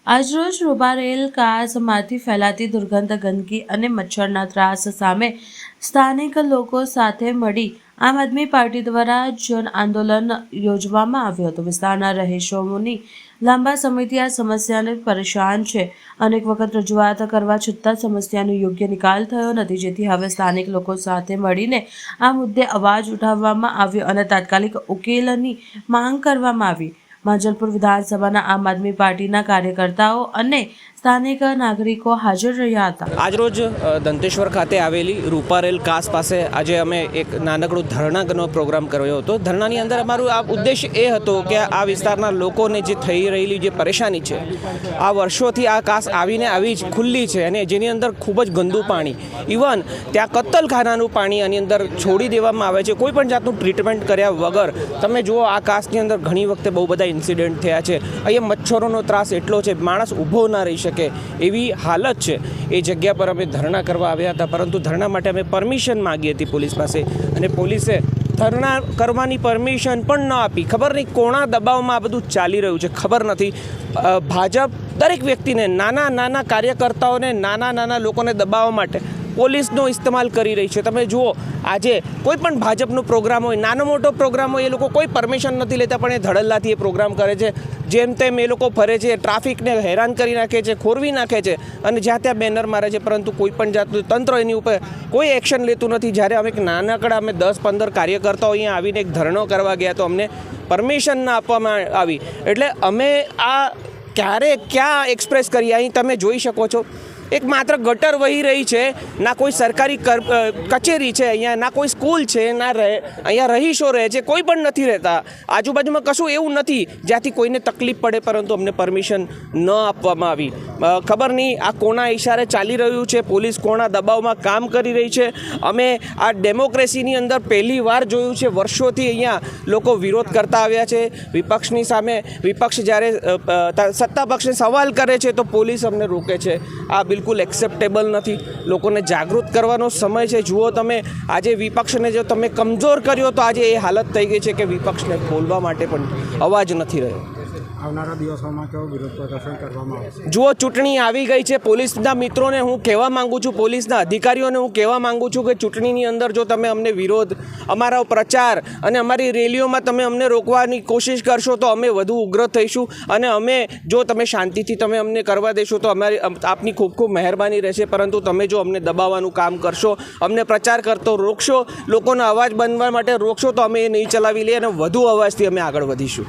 આજરોજ રૂપારેલ કાસમાંથી ફેલાતી દુર્ગંધ, ગંદકી અને મચ્છરના ત્રાસ સામે સ્થાનિક લોકો સાથે મળી આમ આદમી પાર્ટી દ્વારા જન આંદોલન યોજવામાં આવ્યું હતું। વિસ્તારના રહીશોની લાંબા સમયથી આ સમસ્યાને પરેશાન છે। અનેક વખત રજૂઆત કરવા છતાં સમસ્યાનો યોગ્ય નિકાલ થયો નથી, જેથી હવે સ્થાનિક લોકો સાથે મળીને આ મુદ્દે અવાજ ઉઠાવવામાં આવ્યો અને તાત્કાલિક ઉકેલની માંગ કરવામાં આવી। માંજલપુર વિધાનસભાના આમ આદમી પાર્ટીના કાર્યકર્તાઓ અને સ્થાનિક નાગરિકો હાજર રહ્યા હતા। આજરોજ દંતેશ્વર ખાતે આવેલી રૂપારેલ કાસ પાસે આજે અમે એક નાનકડો ધરણાનો પ્રોગ્રામ કર્યો હતો। ધરણાની અંદર અમારું આ ઉદ્દેશ એ હતો કે આ વિસ્તારના લોકોને જે થઈ રહેલી જે પરેશાની છે, આ વર્ષોથી આ કાસ આવીને આવી જ ખુલ્લી છે અને જેની અંદર ખૂબ જ ગંદુ પાણી, ઇવન ત્યાં કત્તલખાનાનું પાણી આની અંદર છોડી દેવામાં આવે છે, કોઈ પણ જાતનું ટ્રીટમેન્ટ કર્યા વગર। તમે જુઓ આ કાસની અંદર ઘણી વખતે બહુ બધા ઇન્સિડન્ટ થયા છે। અહીંયા મચ્છરોનો ત્રાસ એટલો છે, માણસ ઊભો ના રહી શકે એવી હાલત છે। એ જગ્યા પર અમે ધરણા કરવા આવ્યા હતા, પરંતુ ધરણા માટે અમે પરમિશન માગી હતી પોલીસ પાસે અને પોલીસે ધરણા કરવાની પરમિશન પણ ન આપી। ખબર નહીં કોના દબાવમાં આ બધું ચાલી રહ્યું છે, ખબર નથી। ભાજપ દરેક વ્યક્તિને, નાના નાના કાર્યકર્તાઓને, નાના નાના લોકોને દબાવવા માટે પોલીસનો ઇસ્તેમાલ કરી રહી છે। તમે જુઓ આજે કોઈ પણ ભાજપનો પ્રોગ્રામ હોય, નાનો મોટો પ્રોગ્રામ હોય, એ લોકો કોઈ પરમિશન નથી લેતા પણ એ ધડલ્લાથી એ પ્રોગ્રામ કરે છે। જેમ તેમ એ લોકો ફરે છે, ટ્રાફિકને હેરાન કરી નાખે છે, ખોરવી નાખે છે અને જ્યાં ત્યાં બેનર મારે છે, પરંતુ કોઈ પણ જાતનું તંત્ર એની ઉપર કોઈ એક્શન લેતું નથી। જ્યારે અમે એક નાનકડા 10-15 કાર્યકર્તાઓ અહીંયા આવીને એક ધરણો કરવા ગયા તો અમને પરમિશન ના આપવામાં આવી। એટલે અમે આ ક્યાં એક્સપ્રેસ કરીએ? અહીં તમે જોઈ શકો છો, એક માત્ર ગટર વહી રહી છે, ના કોઈ સરકારી કચેરી છે અહીંયા, ના કોઈ સ્કૂલ છે, ના અહીંયા રહીશો રહે છે, કોઈ પણ નથી રહેતા। આજુબાજુમાં કશું એવું નથી જ્યાંથી કોઈને તકલીફ પડે, પરંતુ અમને પરમિશન ન આપવામાં આવી। ખબર નહીં આ કોના ઇશારે ચાલી રહ્યું છે, પોલીસ કોના દબાવમાં કામ કરી રહી છે। અમે આ ડેમોક્રેસીની અંદર પહેલી વાર જોયું છે, વર્ષોથી અહીંયા લોકો વિરોધ કરતા આવ્યા છે વિપક્ષની સામે। વિપક્ષ જ્યારે સત્તા પક્ષને સવાલ કરે છે તો પોલીસ અમને રોકે છે। આ બિલકુલ એક્સેપ્ટેબલ નથી। લોકોને જાગૃત કરવાનો સમય છે। જુઓ તમે, આજે વિપક્ષને જો તમે કમજોર કર્યો તો આજે એ હાલત થઈ ગઈ છે કે વિપક્ષને બોલવા માટે પણ અવાજ નથી રહ્યો। આવનારા દિવસોમાં કેવો વિરોધ પ્રદર્શન કરવામાં આવશે? જુઓ, ચૂંટણી આવી ગઈ છે। પોલીસના મિત્રોને હું કહેવા માગું છું, પોલીસના અધિકારીઓને હું કહેવા માગું છું કે ચૂંટણીની અંદર જો તમે અમને વિરોધ, અમારો પ્રચાર અને અમારી રેલીઓમાં તમે અમને રોકવાની કોશિશ કરશો તો અમે વધુ ઉગ્ર થઈશું અને અમે જો તમે શાંતિથી તમે અમને કરવા દેશો તો અમારી આપની ખૂબ ખૂબ મહેરબાની રહેશે। પરંતુ તમે જો અમને દબાવવાનું કામ કરશો, અમને પ્રચાર કરતો રોકશો, લોકોનો અવાજ બનવા માટે રોકશો તો અમે એ નહીં ચલાવી લઈએ અને વધુ અવાજથી અમે આગળ વધીશું।